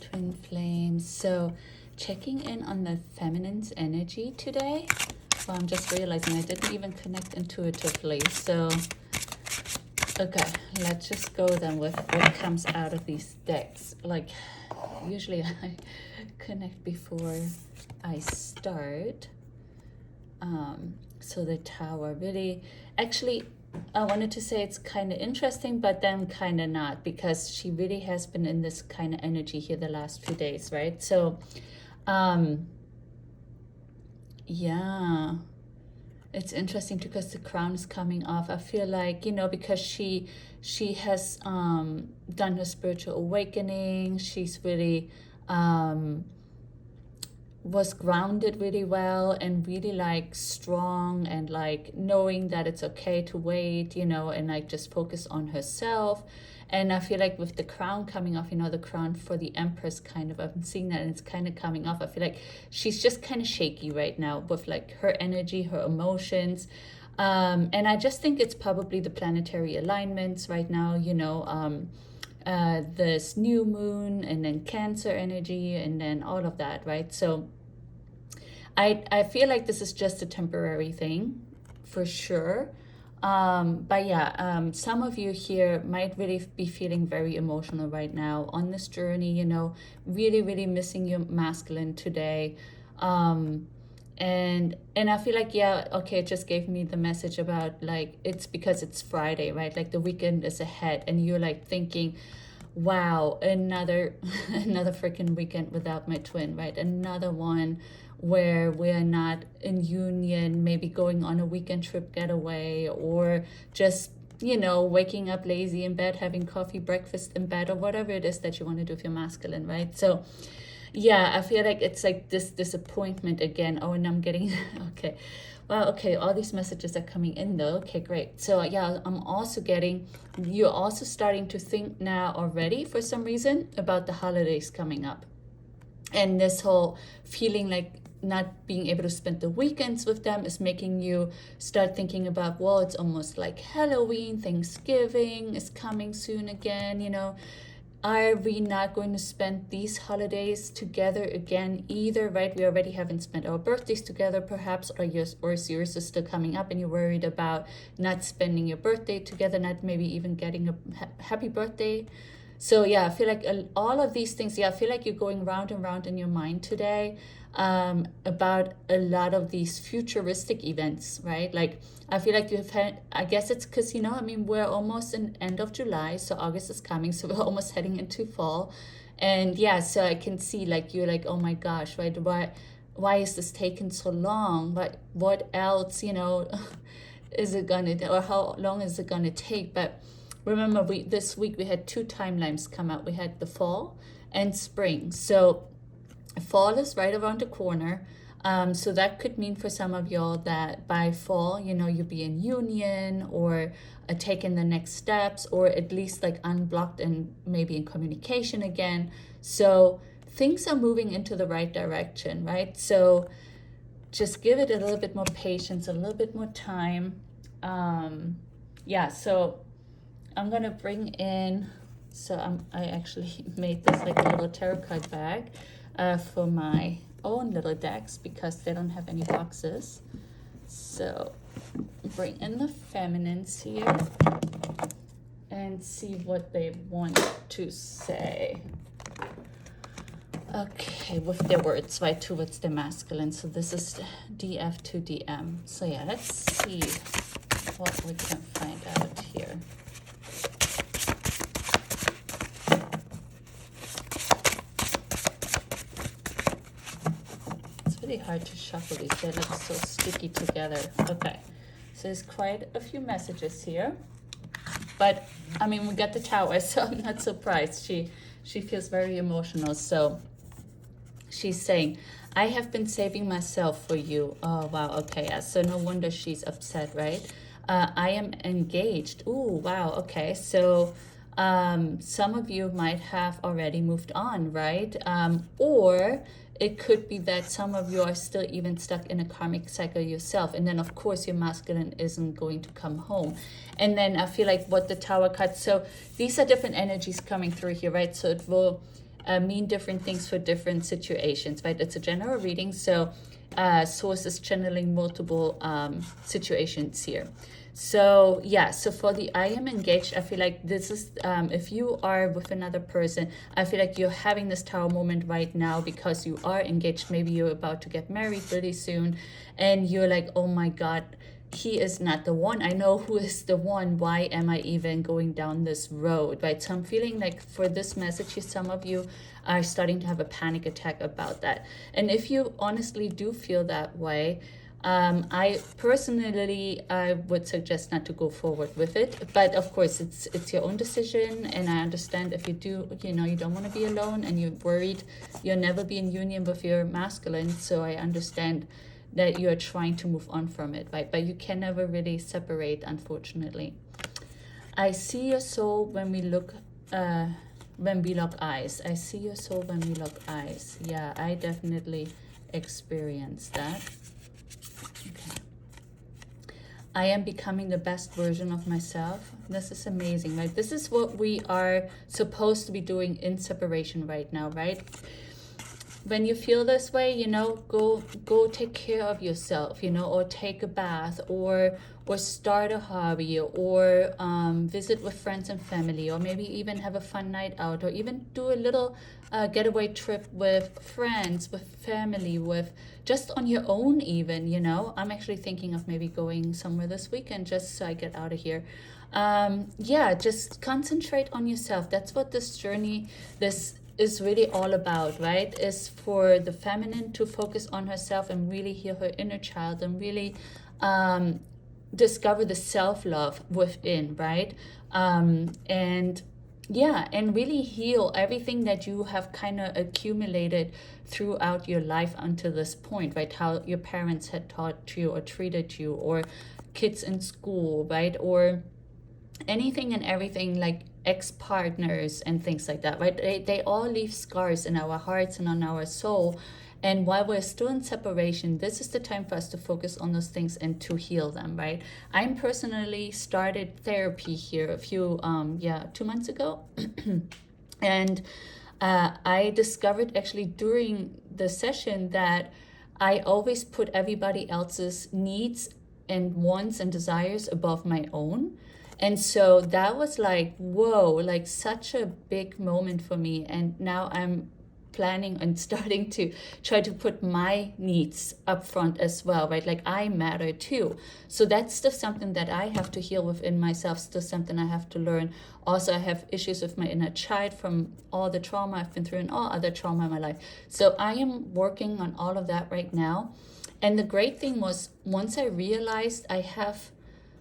twin flames. So checking in on the feminine's energy today. Well, I'm just realizing I didn't even connect intuitively. So, okay, let's just go then with what comes out of these decks. Like, usually I connect before I start. So the Tower really, actually, I wanted to say it's kind of interesting, but then kind of not, because she really has been in this kind of energy here the last few days, right? So, yeah, it's interesting because the crown is coming off. I feel like, you know, because she has done her spiritual awakening. She's really was grounded really well and really like strong, and like knowing that it's okay to wait, you know, and like just focus on herself. And I feel like with the crown coming off, you know, the crown for the Empress, kind of, I'm seeing that, and it's kind of coming off. I feel like she's just kind of shaky right now with like her energy, her emotions. And I just think it's probably the planetary alignments right now, you know, this new moon and then Cancer energy and then all of that, right? So I feel like this is just a temporary thing for sure. But yeah, some of you here might really be feeling very emotional right now on this journey, you know, really, really missing your masculine today. And I feel like, yeah, okay, it just gave me the message about like, it's because it's Friday, right? Like the weekend is ahead, and you're like thinking, wow, another freaking weekend without my twin, right? Another one where we're not in union, maybe going on a weekend trip getaway, or just, you know, waking up lazy in bed, having coffee, breakfast in bed, or whatever it is that you want to do with your masculine, right? So yeah, I feel like it's like this disappointment again. Oh, and I'm getting, okay. Well, okay, all these messages are coming in though. Okay, great. So yeah, I'm also getting, you're also starting to think now already for some reason about the holidays coming up. And this whole feeling like not being able to spend the weekends with them is making you start thinking about, well, it's almost like Halloween, Thanksgiving is coming soon again, you know. Are we not going to spend these holidays together again either, right? We already haven't spent our birthdays together perhaps, or yours is still coming up and you're worried about not spending your birthday together, not maybe even getting a happy birthday. So yeah, I feel like all of these things, yeah, I feel like you're going round and round in your mind today about a lot of these futuristic events, right? Like, I feel like you've had, I guess it's because, you know, I mean, we're almost in end of July, so August is coming, so we're almost heading into fall. And yeah, so I can see like, you're like, oh my gosh, right? Why is this taking so long? What else, you know, is it gonna, or how long is it gonna take? But remember, this week we had two timelines come out. We had the fall and spring. So fall is right around the corner. So that could mean for some of y'all that by fall, you know, you'll be in union, or taking the next steps, or at least like unblocked and maybe in communication again. So things are moving into the right direction, right? So just give it a little bit more patience, a little bit more time. Yeah, so I'm gonna bring in, so I actually made this like a little tarot card bag for my own little decks because they don't have any boxes. So bring in the feminines here and see what they want to say. Okay, with their words, right, towards the masculine. So this is DF to DM. So yeah, let's see what we can find out here. Really hard to shuffle these, they look so sticky together. Okay, so there's quite a few messages here, but I mean, we got the Tower, so I'm not surprised. She feels very emotional. So she's saying, I have been saving myself for you. Oh wow, okay, yeah, so no wonder she's upset, right? I am engaged. Ooh, wow, okay, so some of you might have already moved on, right? Or it could be that some of you are still even stuck in a karmic cycle yourself. And then, of course, your masculine isn't going to come home. And then I feel like what the Tower card, so these are different energies coming through here, right? So it will, mean different things for different situations, right? It's a general reading, so source is channeling multiple situations here. So yeah, so for the I am engaged, I feel like this is, if you are with another person, I feel like you're having this tower moment right now because you are engaged. Maybe you're about to get married really soon and you're like, oh my God, he is not the one. I know who is the one. Why am I even going down this road, right? So I'm feeling like for this message, some of you are starting to have a panic attack about that. And if you honestly do feel that way, I personally, I would suggest not to go forward with it. But of course, it's your own decision. And I understand if you do, you know, you don't want to be alone and you're worried you'll never be in union with your masculine. So I understand that you're trying to move on from it, right? But you can never really separate, unfortunately. I see your soul when we look eyes. I see your soul when we lock eyes. Yeah, I definitely experienced that. Okay. I am becoming the best version of myself. This is amazing, right? This is what we are supposed to be doing in separation right now, right? When you feel this way, you know, go take care of yourself, you know, or take a bath, or start a hobby, or visit with friends and family, or maybe even have a fun night out, or even do a little getaway trip with friends, with family, with just on your own even, you know. I'm actually thinking of maybe going somewhere this weekend just so I get out of here. Yeah, just concentrate on yourself. That's what this journey, this is really all about, right? Is for the feminine to focus on herself and really heal her inner child and really discover the self-love within, right? And yeah, and really heal everything that you have kind of accumulated throughout your life until this point, right? How your parents had taught you or treated you, or kids in school, right? Or anything and everything, like ex-partners and things like that, right? They all leave scars in our hearts and on our soul. And while we're still in separation, this is the time for us to focus on those things and to heal them, right? I'm personally started therapy here a few 2 months ago. And I discovered actually during the session that I always put everybody else's needs and wants and desires above my own. And so that was like, whoa, like such a big moment for me. And now I'm planning and starting to try to put my needs up front as well, right? Like I matter too. So that's still something that I have to heal within myself, still something I have to learn. Also, I have issues with my inner child from all the trauma I've been through and all other trauma in my life. So I am working on all of that right now. And the great thing was, once I realized I have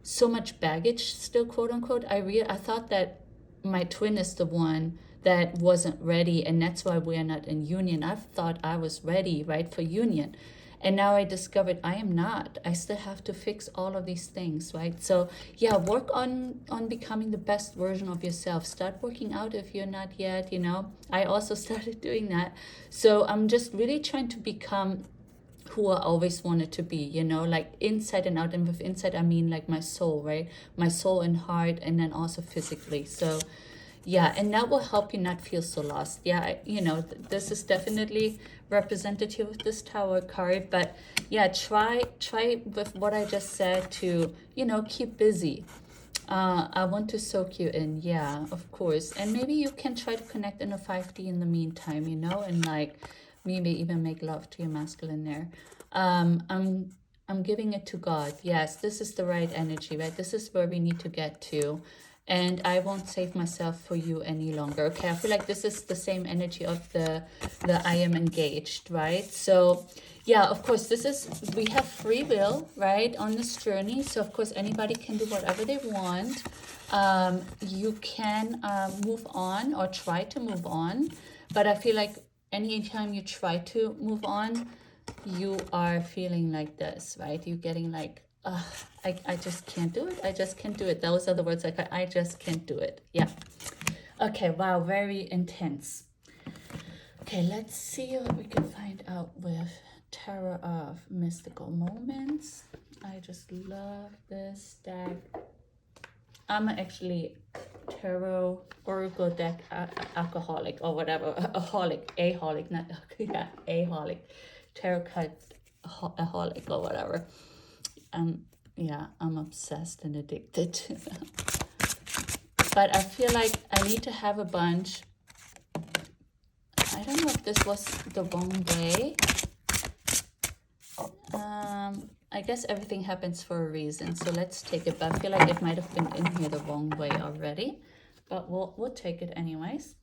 so much baggage still, quote unquote, I thought that my twin is the one that wasn't ready, and that's why we're not in union. I thought I was ready, right, for union. And now I discovered I am not. I still have to fix all of these things, right? So yeah, work on becoming the best version of yourself. Start working out if you're not yet, you know. I also started doing that. So I'm just really trying to become who I always wanted to be, you know, like inside and out. And with inside, I mean like my soul, right? My soul and heart, and then also physically. So yeah, and that will help you not feel so lost. Yeah, you know, this is definitely representative of this Tower card. But yeah, try with what I just said to, you know, keep busy. I want to soak you in. Yeah, of course. And maybe you can try to connect in a 5D in the meantime, you know, and like maybe even make love to your masculine there. I'm giving it to God. Yes, this is the right energy, right? This is where we need to get to. And I won't save myself for you any longer. Okay, I feel like this is the same energy of the I am engaged, right? So yeah, of course, we have free will, right, on this journey. So of course, anybody can do whatever they want. You can move on or try to move on. But I feel like anytime you try to move on, you are feeling like this, right? You're getting like, I just can't do it. I just can't do it. Those are the words like, I just can't do it. Yeah. Okay, wow, very intense. Okay, let's see what we can find out with Tarot of Mystical Moments. I just love this deck. I'm actually Tarot Oracle deck, alcoholic or whatever, aholic, not yeah, aholic, tarot card, aholic or whatever. Yeah, I'm obsessed and addicted to them. But I feel like I need to have a bunch. I don't know if this was the wrong way. I guess everything happens for a reason, so let's take it. But I feel like it might have been in here the wrong way already, but we'll take it anyways.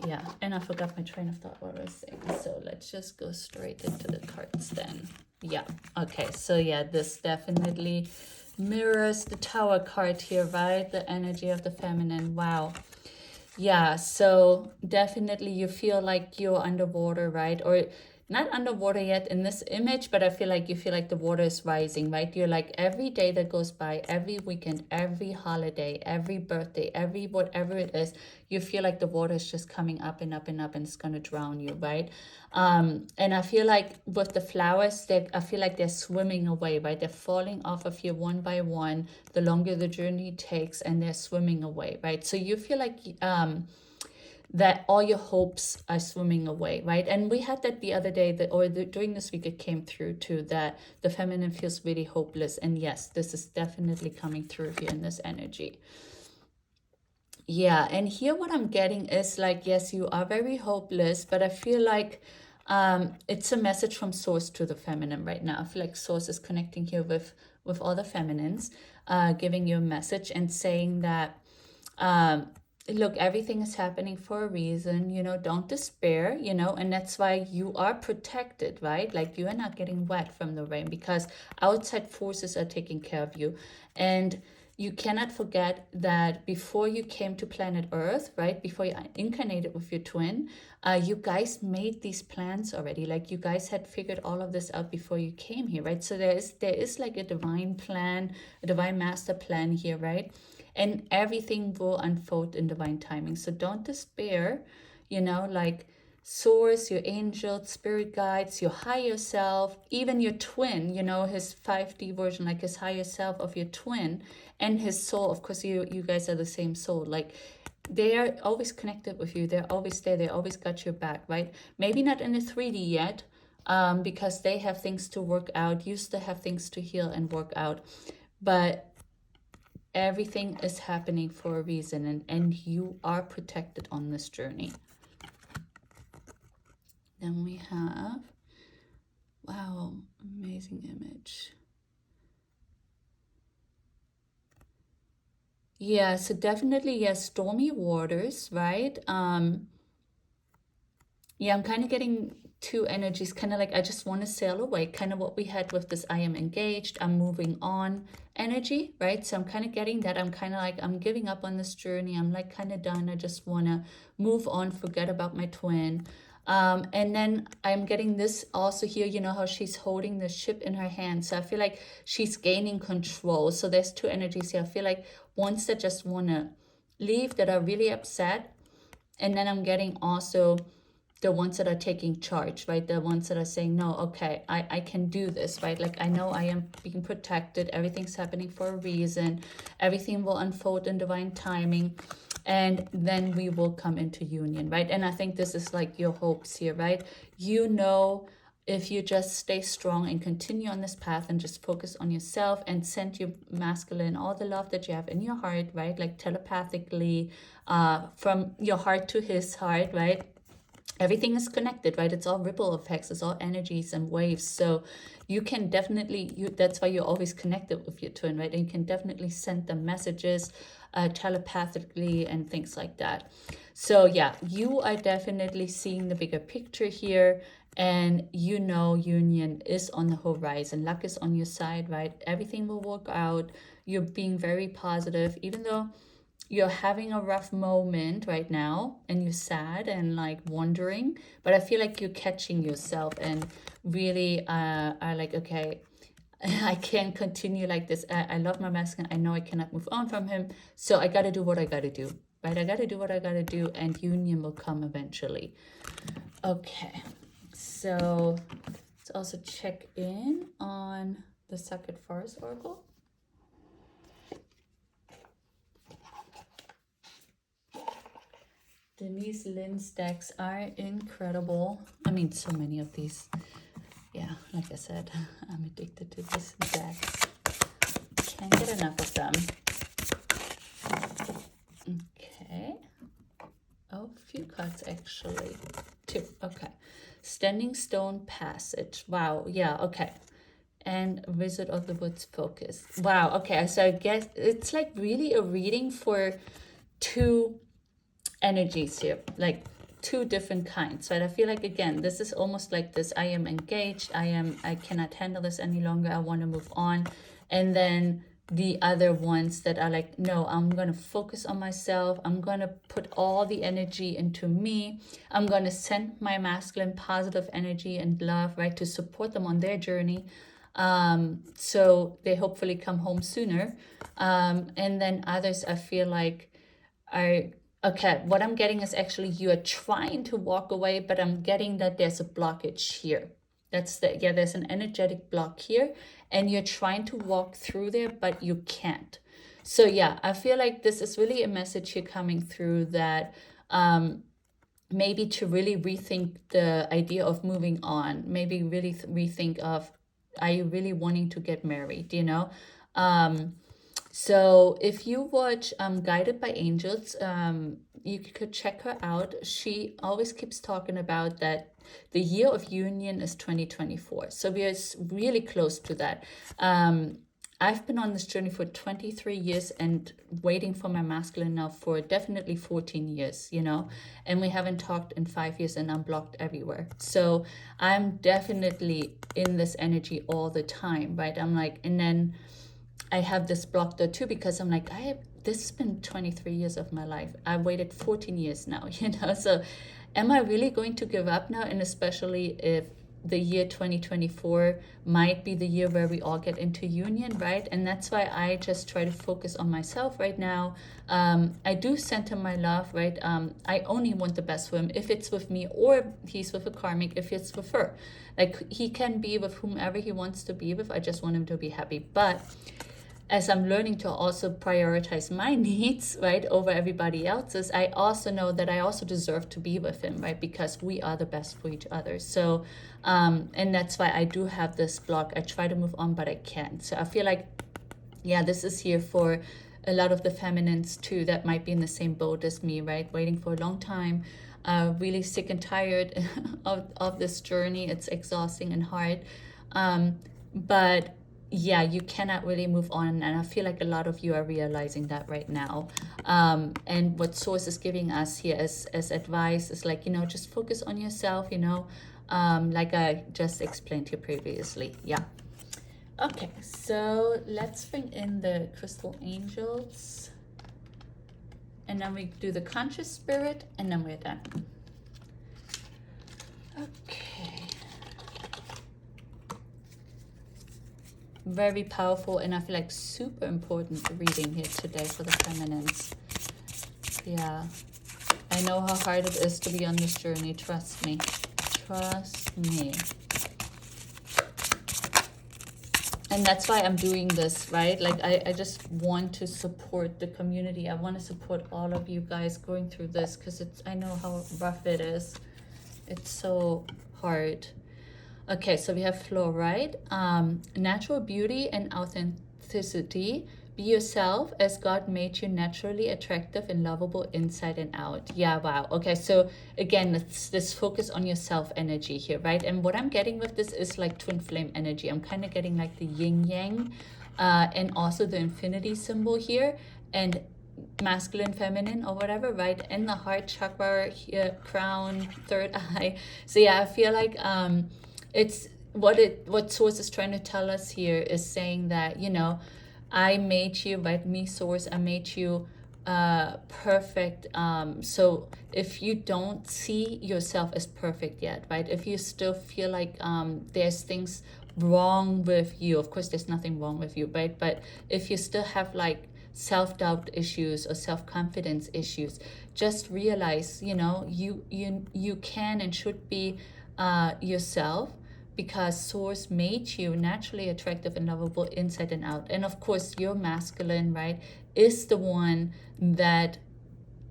Yeah, and I forgot my train of thought what I was saying, so let's just go straight into the cards then. Yeah, okay, so yeah, this definitely mirrors the Tower card here, right? The energy of the feminine. Wow. Yeah, so definitely you feel like you're underwater, right? Or not underwater yet in this image, but I feel like you feel like the water is rising, right? You're like every day that goes by, every weekend, every holiday, every birthday, every whatever it is, you feel like the water is just coming up and up and up and it's going to drown you, right? And I feel like with the flowers, I feel like they're swimming away, right? They're falling off of you one by one, the longer the journey takes, and they're swimming away, right? So you feel like that all your hopes are swimming away, right? And we had that the other day, during this week, it came through too, that the feminine feels really hopeless. And yes, this is definitely coming through here in this energy. Yeah, and here what I'm getting is like, yes, you are very hopeless, but I feel like it's a message from Source to the feminine right now. I feel like Source is connecting here with all the feminines, giving you a message and saying that, look, everything is happening for a reason, you know, don't despair, you know, and that's why you are protected, right? Like you are not getting wet from the rain because outside forces are taking care of you. And you cannot forget that before you came to planet Earth, right, before you incarnated with your twin, you guys made these plans already. Like you guys had figured all of this out before you came here, right? So there is like a divine plan, a divine master plan here, right? And everything will unfold in divine timing. So don't despair, you know, like Source, your angels, spirit guides, your higher self, even your twin, you know, his 5D version, like his higher self of your twin and his soul. Of course, you guys are the same soul. Like they are always connected with you. They're always there. They always got your back, right? Maybe not in the 3D yet, because they have things to work out. You still have things to heal and work out. But everything is happening for a reason, and you are protected on this journey. Then we have, wow, amazing image. Yeah, so definitely, yes, stormy waters, right? Yeah, I'm kind of getting two energies, kind of like I just want to sail away, kind of what we had with this I am engaged, I'm moving on energy, right? So I'm kind of getting that. I'm kind of like, I'm giving up on this journey. I'm like kind of done. I just want to move on, forget about my twin. And then I'm getting this also here, you know how she's holding the ship in her hand. So I feel like she's gaining control. So there's two energies here. I feel like ones that just want to leave, that are really upset. And then I'm getting also the ones that are taking charge, right? The ones that are saying, no, okay, I can do this, right? Like, I know I am being protected. Everything's happening for a reason. Everything will unfold in divine timing. And then we will come into union, right? And I think this is like your hopes here, right? You know, if you just stay strong and continue on this path and just focus on yourself and send your masculine all the love that you have in your heart, right? Like telepathically, from your heart to his heart, right? Everything is connected, right? It's all ripple effects, it's all energies and waves. So you can definitely, that's why you're always connected with your twin, right? And you can definitely send them messages telepathically and things like that. So yeah, you are definitely seeing the bigger picture here, and you know union is on the horizon. Luck is on your side, right? Everything will work out. You're being very positive, even though you're having a rough moment right now and you're sad and like wondering, but I feel like you're catching yourself and really are like, okay, I can't continue like this. I love my masculine. I know I cannot move on from him. So I got to do what I got to do, right? I got to do what I got to do, and union will come eventually. Okay, so let's also check in on the Sacred Forest Oracle. Denise Lynn's decks are incredible. I mean, so many of these. Yeah, like I said, I'm addicted to these decks. Can't get enough of them. Okay. Oh, a few cards actually. 2. Okay. Standing Stone Passage. Wow. Yeah. Okay. And Wizard of the Woods Focus. Wow. Okay. So I guess it's like really a reading for 2 energies here, like 2 different kinds, right? I feel like, again, this is almost like this: I am engaged, I cannot handle this any longer, I want to move on. And then the other ones that are like, no, I'm going to focus on myself, I'm going to put all the energy into me, I'm going to send my masculine positive energy and love, right, to support them on their journey, so they hopefully come home sooner. And then others, I feel like, are okay. What I'm getting is actually you are trying to walk away, but I'm getting that there's a blockage here. There's an energetic block here, and you're trying to walk through there, but you can't. So yeah, I feel like this is really a message here coming through that maybe to really rethink the idea of moving on, maybe really rethink of, are you really wanting to get married, you know? So if you watch Guided by Angels, you could check her out. She always keeps talking about that the year of union is 2024. So we are really close to that. I've been on this journey for 23 years and waiting for my masculine now for definitely 14 years, you know, and we haven't talked in 5 years and I'm blocked everywhere. So I'm definitely in this energy all the time, right? I'm like, and then I have this block there too, because I'm like, this has been 23 years of my life. I waited 14 years now, you know, so am I really going to give up now? And especially if the year 2024 might be the year where we all get into union, right? And that's why I just try to focus on myself right now. I do center my love, right? I only want the best for him if it's with me, or he's with a karmic if it's with her. Like, he can be with whomever he wants to be with. I just want him to be happy. But as I'm learning to also prioritize my needs, right, over everybody else's, I also know that I also deserve to be with him, right, because we are the best for each other. So, and that's why I do have this block. I try to move on, but I can't. So I feel like, yeah, this is here for a lot of the feminines too that might be in the same boat as me, right, waiting for a long time, really sick and tired of this journey. It's exhausting and hard, but yeah, you cannot really move on, and I feel like a lot of you are realizing that right now. And what Source is giving us here as advice is like, you know, just focus on yourself, you know, like I just explained here previously. Yeah. Okay, so let's bring in the crystal angels, and then we do the conscious spirit, and then we're done. Okay. Very powerful, and I feel like super important reading here today for the feminines. Yeah, I know how hard it is to be on this journey. Trust me. Trust me. And that's why I'm doing this, right? Like, I just want to support the community. I want to support all of you guys going through this, because I know how rough it is. It's so hard. Okay, so we have fluoride, natural beauty and authenticity. Be yourself as God made you, naturally attractive and lovable inside and out. Yeah, wow. Okay, so again, it's this focus on yourself energy here, right? And what I'm getting with this is like twin flame energy. I'm kind of getting like the yin yang, and also the infinity symbol here, and masculine, feminine, or whatever, right? And the heart chakra here, crown, third eye. So yeah, I feel like it's what Source is trying to tell us here is saying that, you know, I made you, right? Me, Source, I made you perfect. So if you don't see yourself as perfect yet, right? If you still feel like there's things wrong with you, of course there's nothing wrong with you, right? But if you still have like self-doubt issues or self-confidence issues, just realize, you know, you can and should be yourself, because Source made you naturally attractive and lovable inside and out. And of course, your masculine, right, is the one that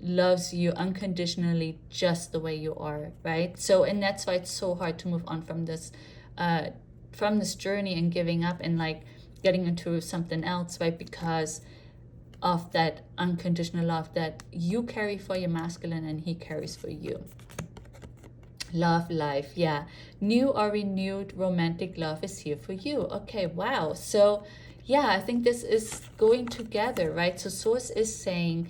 loves you unconditionally just the way you are, right? So, and that's why it's so hard to move on from this journey and giving up and like getting into something else, right? Because of that unconditional love that you carry for your masculine and he carries for you. Love life, yeah. New or renewed romantic love is here for you. Okay, wow. So yeah, I think this is going together, right? So Source is saying,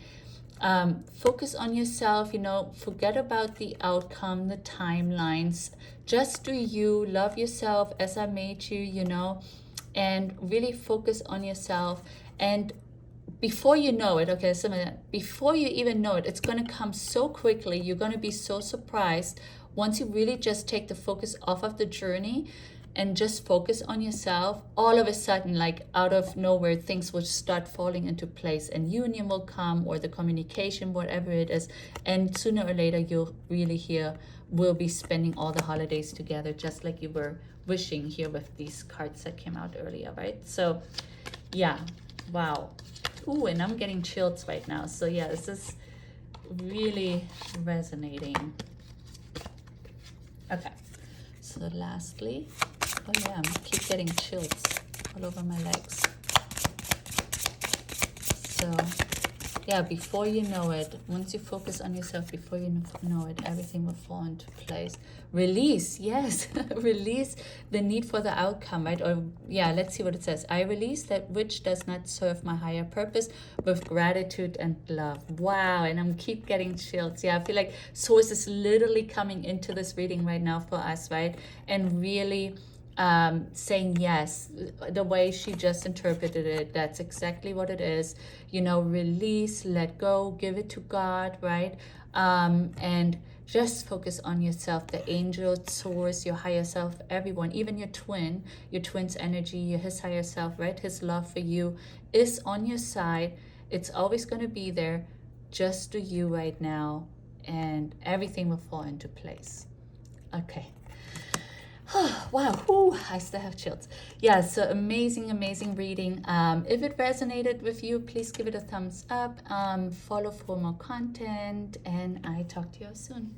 focus on yourself, you know, forget about the outcome, the timelines. Just do you, love yourself as I made you, you know, and really focus on yourself. And before you know it, okay, before you even know it, it's going to come so quickly. You're going to be so surprised once you really just take the focus off of the journey and just focus on yourself. All of a sudden, like out of nowhere, things will start falling into place and union will come, or the communication, whatever it is. And sooner or later, you'll really we'll be spending all the holidays together, just like you were wishing here with these cards that came out earlier, right? So yeah, wow. Ooh, and I'm getting chills right now. So yeah, this is really resonating. Okay, so lastly, oh yeah, I keep getting chills all over my legs. So yeah, before you know it, once you focus on yourself, before you know it, everything will fall into place. Release, yes, release the need for the outcome, right? Or yeah, let's see what it says. I release that which does not serve my higher purpose with gratitude and love. Wow, and I'm keep getting chills. Yeah, I feel like Source is literally coming into this reading right now for us, right? And really saying yes, the way she just interpreted it, that's exactly what it is. You know, release, let go, give it to God, right? And just focus on yourself, the angel, Source, your higher self, everyone, even your twin's energy, his higher self, right? His love for you is on your side. It's always going to be there. Just do you right now, and everything will fall into place. Okay. Wow, ooh, I still have chills. Yeah, so amazing reading. If it resonated with you, please give it a thumbs up. Follow for more content, and I talk to you soon.